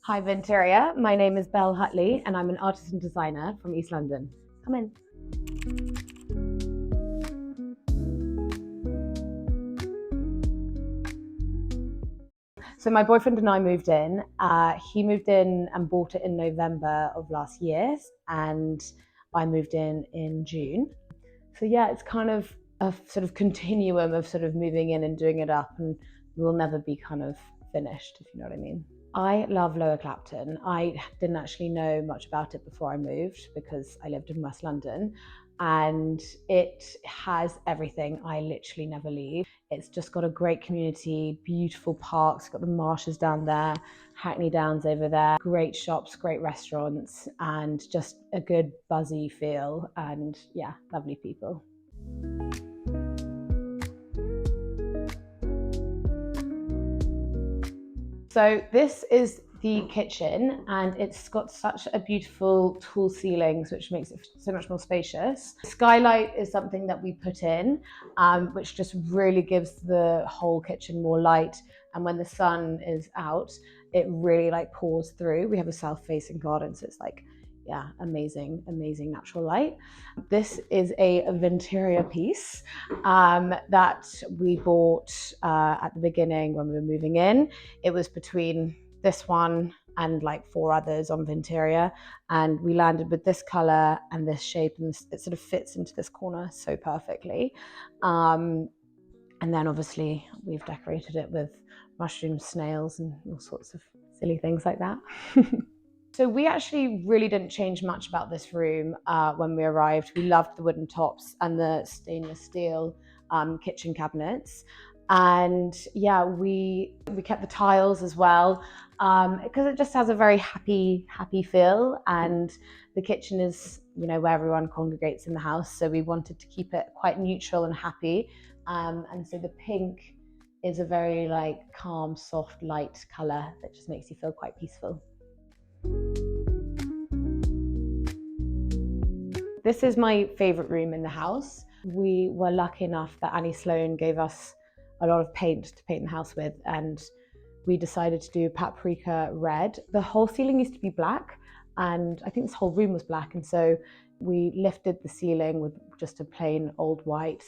Hi Venturia, my name is Belle Hutley and I'm an artist and designer from East London. Come in. So my boyfriend and I moved in. He moved in and bought it in November of last year and I moved in June. So yeah, it's kind of a sort of continuum of sort of moving in and doing it up, and we'll never be kind of finished, if you know what I mean. I love Lower Clapton. I didn't actually know much about it before I moved because I lived in West London, and it has everything. I literally never leave. It's just got a great community, beautiful parks, got the marshes down there, Hackney Downs over there, great shops, great restaurants, and just a good buzzy feel, and yeah, lovely people. So this is the kitchen, and it's got such a beautiful tall ceilings, which makes it so much more spacious. Skylight is something that we put in, which just really gives the whole kitchen more light. And when the sun is out, it really like pours through. We have a south-facing garden, so it's like, yeah, amazing, amazing natural light. This is a Venturia piece that we bought at the beginning when we were moving in. It was between this one and like 4 others on Venturia, and we landed with this color and this shape, and it sort of fits into this corner so perfectly. And then obviously we've decorated it with mushrooms, snails, and all sorts of silly things like that. So we actually really didn't change much about this room when we arrived. We loved the wooden tops and the stainless steel kitchen cabinets. And yeah, we kept the tiles as well because it just has a very happy feel. And the kitchen is, you know, where everyone congregates in the house. So we wanted to keep it quite neutral and happy. And so the pink is a very like calm, soft, light color that just makes you feel quite peaceful. This is my favorite room in the house. We were lucky enough that Annie Sloan gave us a lot of paint to paint the house with, and we decided to do paprika red. The whole ceiling used to be black, and I think this whole room was black, and so we lifted the ceiling with just a plain old white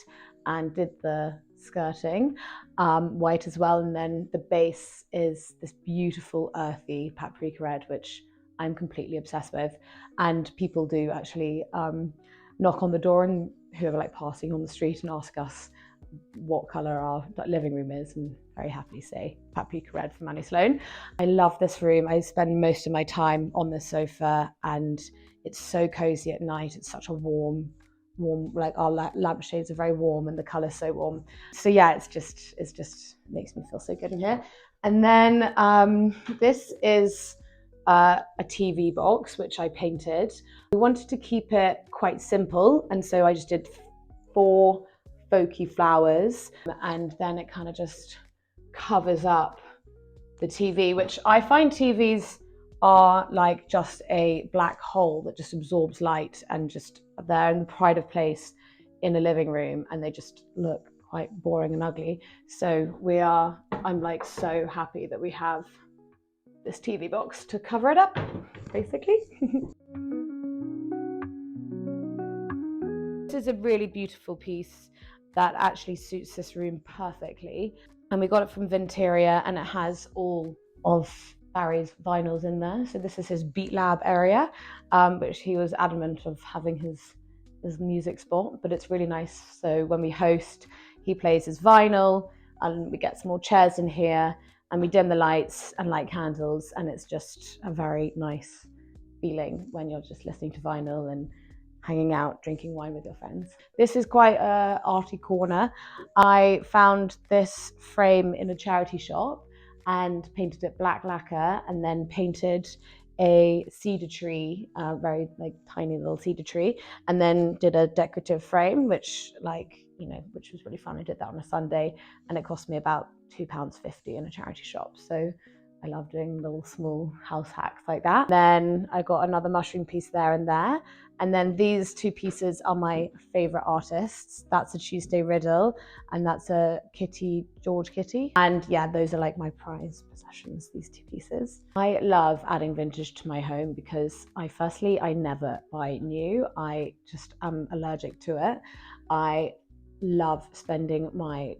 and did the skirting white as well, and then the base is this beautiful earthy paprika red, which I'm completely obsessed with. And people do actually knock on the door, and whoever like passing on the street, and ask us what colour our living room is, and very happily say paprika red from Annie Sloan. I love this room. I spend most of my time on the sofa, and it's so cozy at night. It's such a warm, like our lampshades are very warm and the colour's so warm. So yeah, it's just makes me feel so good in here. And then this is a TV box, which I painted. We wanted to keep it quite simple, and so I just did 4 folky flowers, and then it kind of just covers up the TV, which I find TVs are like just a black hole that just absorbs light, and just they're in the pride of place in a living room, and they just look quite boring and ugly. So I'm like so happy that we have this TV box to cover it up, basically. This is a really beautiful piece that actually suits this room perfectly. And we got it from Venturia, and it has all of Barry's vinyls in there. So this is his Beat Lab area, which he was adamant of having his music spot, but it's really nice. So when we host, he plays his vinyl, and we get some more chairs in here, and we dim the lights and light candles, and it's just a very nice feeling when you're just listening to vinyl and hanging out, drinking wine with your friends. This is quite an arty corner. I found this frame in a charity shop and painted it black lacquer, and then painted a cedar tree, very like tiny little cedar tree, and then did a decorative frame, which which was really fun. I did that on a Sunday, and it cost me about £2.50 in a charity shop. So I love doing little small house hacks like that. Then I got another mushroom piece there and there. And then these two pieces are my favorite artists. That's a Tuesday Riddle and that's a George Kitty. And yeah, those are like my prized possessions, these two pieces. I love adding vintage to my home because I never buy new. I just am allergic to it. I love spending my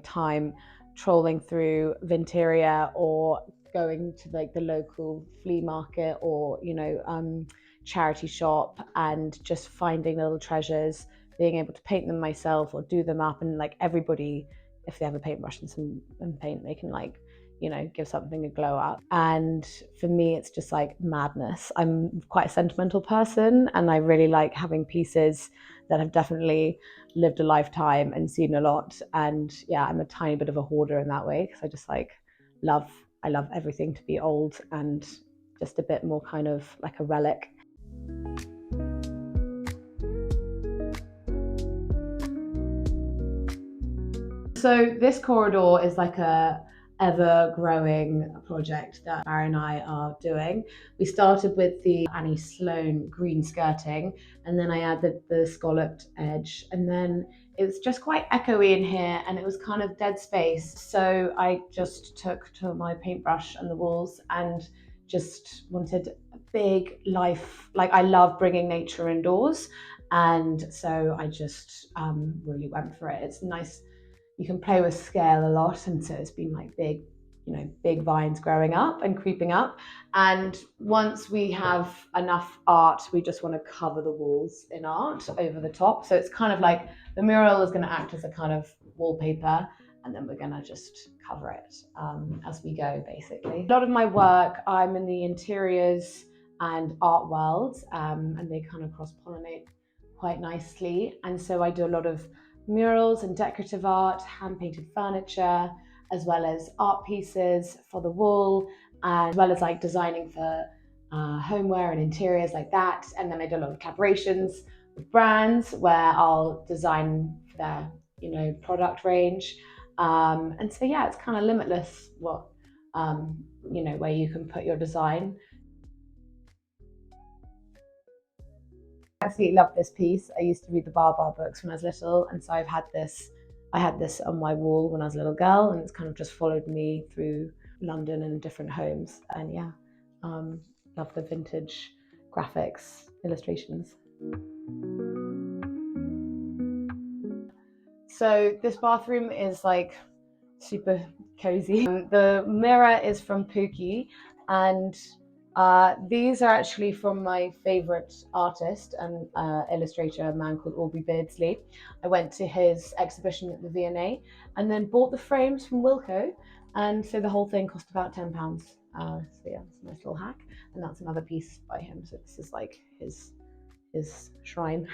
time trolling through Vinteria or going to like the local flea market or charity shop and just finding little treasures, being able to paint them myself or do them up, and like everybody, if they have a paintbrush and some paint, they can give something a glow up. And for me it's just like madness. I'm quite a sentimental person and I really like having pieces that have definitely lived a lifetime and seen a lot. And yeah, I'm a tiny bit of a hoarder in that way because I just love everything to be old and just a bit more kind of like a relic. So this corridor is like a ever-growing project that Barry and I are doing. We started with the Annie Sloan green skirting, and then I added the scalloped edge, and then it was just quite echoey in here and it was kind of dead space. So I just took to my paintbrush and the walls and just wanted a big life. Like I love bringing nature indoors, and so I just really went for it. It's nice. You can play with scale a lot, and so it's been like big vines growing up and creeping up. And once we have enough art, we just want to cover the walls in art over the top. So it's kind of like the mural is going to act as a kind of wallpaper, and then we're going to just cover it as we go, basically. A lot of my work, I'm in the interiors and art world, and they kind of cross-pollinate quite nicely. And so I do a lot of murals and decorative art, hand-painted furniture, as well as art pieces for the wall, as well as like designing for homeware and interiors like that. And then I do a lot of collaborations with brands where I'll design for their product range. And so yeah, it's kind of limitless where you can put your design. I absolutely love this piece. I used to read the Bar books when I was little, and so I had this on my wall when I was a little girl, and it's kind of just followed me through London and different homes. And yeah, love the vintage graphics, illustrations. So this bathroom is like super cozy. The mirror is from Pookie, and these are actually from my favourite artist and illustrator, a man called Aubrey Beardsley. I went to his exhibition at the V&A and then bought the frames from Wilko, and so the whole thing cost about £10. So yeah, it's a nice little hack, and that's another piece by him. So this is like his shrine.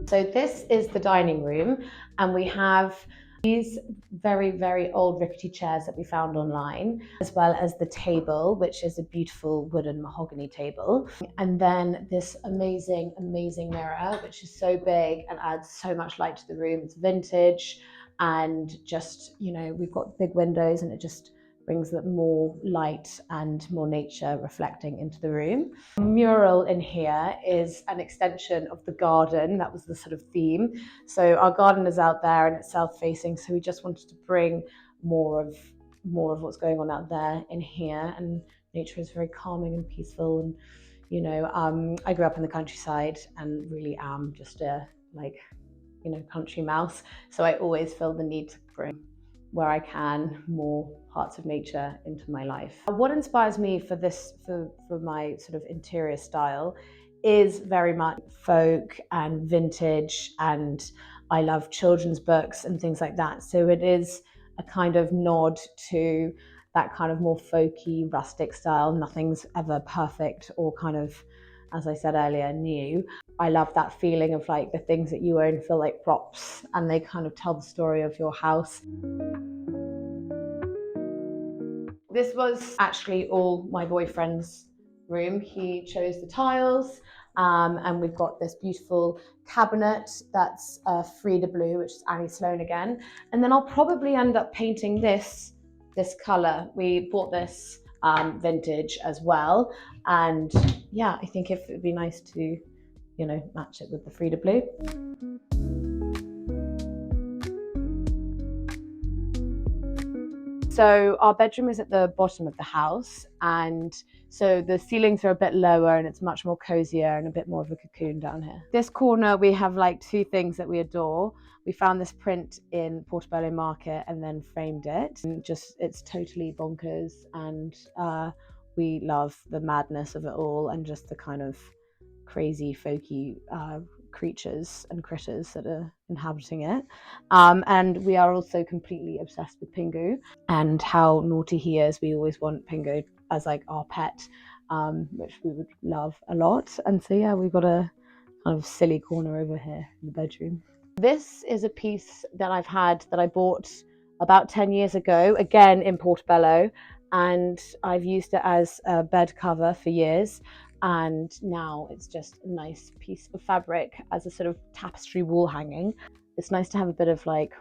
So this is the dining room, and we have these very, very old rickety chairs that we found online, as well as the table, which is a beautiful wooden mahogany table. And then this amazing, amazing mirror, which is so big and adds so much light to the room. It's vintage, and just, we've got big windows and it just brings more light and more nature reflecting into the room. The mural in here is an extension of the garden. That was the sort of theme. So our garden is out there and it's south-facing, so we just wanted to bring more of what's going on out there in here. And nature is very calming and peaceful. And I grew up in the countryside and really am just a country mouse. So I always feel the need to bring, where I can, more parts of nature into my life. What inspires me for my sort of interior style is very much folk and vintage, and I love children's books and things like that. So it is a kind of nod to that kind of more folky, rustic style. Nothing's ever perfect or kind of, as I said earlier, new. I love that feeling of like the things that you own feel like props and they kind of tell the story of your house. This was actually all my boyfriend's room. He chose the tiles And we've got this beautiful cabinet that's Frida Blue, which is Annie Sloan again. And then I'll probably end up painting this color. We bought this vintage as well. And yeah, I think if it'd be nice to, you know, match it with the Frida Blue. So our bedroom is at the bottom of the house, and so the ceilings are a bit lower and it's much more cozier and a bit more of a cocoon down here. This corner, we have like two things that we adore. We found this print in Portobello Market and then framed it. And just, it's totally bonkers, and we love the madness of it all and just the kind of crazy folky creatures and critters that are inhabiting it. And we are also completely obsessed with Pingu and how naughty he is. We always want Pingu as like our pet, which we would love a lot. And so yeah, we've got a kind of silly corner over here in the bedroom. This is a piece that I bought about 10 years ago, again in Portobello, and I've used it as a bed cover for years. And now it's just a nice piece of fabric as a sort of tapestry wall hanging. It's nice to have a bit of like,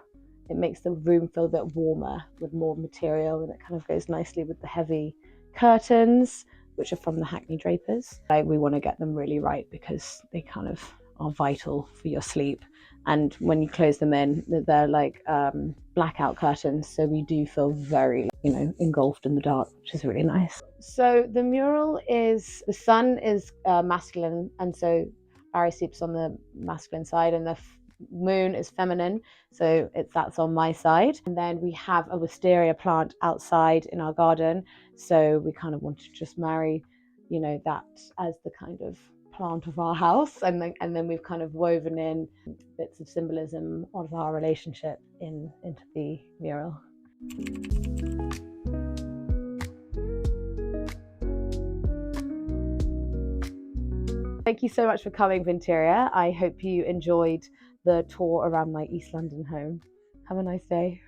it makes the room feel a bit warmer with more material, and it kind of goes nicely with the heavy curtains, which are from the Hackney Drapers. We want to get them really right because they kind of are vital for your sleep. And when you close them in, they're like blackout curtains, so we do feel very, you know, engulfed in the dark, which is really nice. So the mural is, the sun is masculine, and so Barry sleeps on the masculine side, and the moon is feminine, so that's on my side. And then we have a wisteria plant outside in our garden, so we kind of want to just marry, you know, that as the kind of plant of our house, and then we've kind of woven in bits of symbolism of our relationship into the mural. Thank you so much for coming, Vinteria. I hope you enjoyed the tour around my East London home. Have a nice day.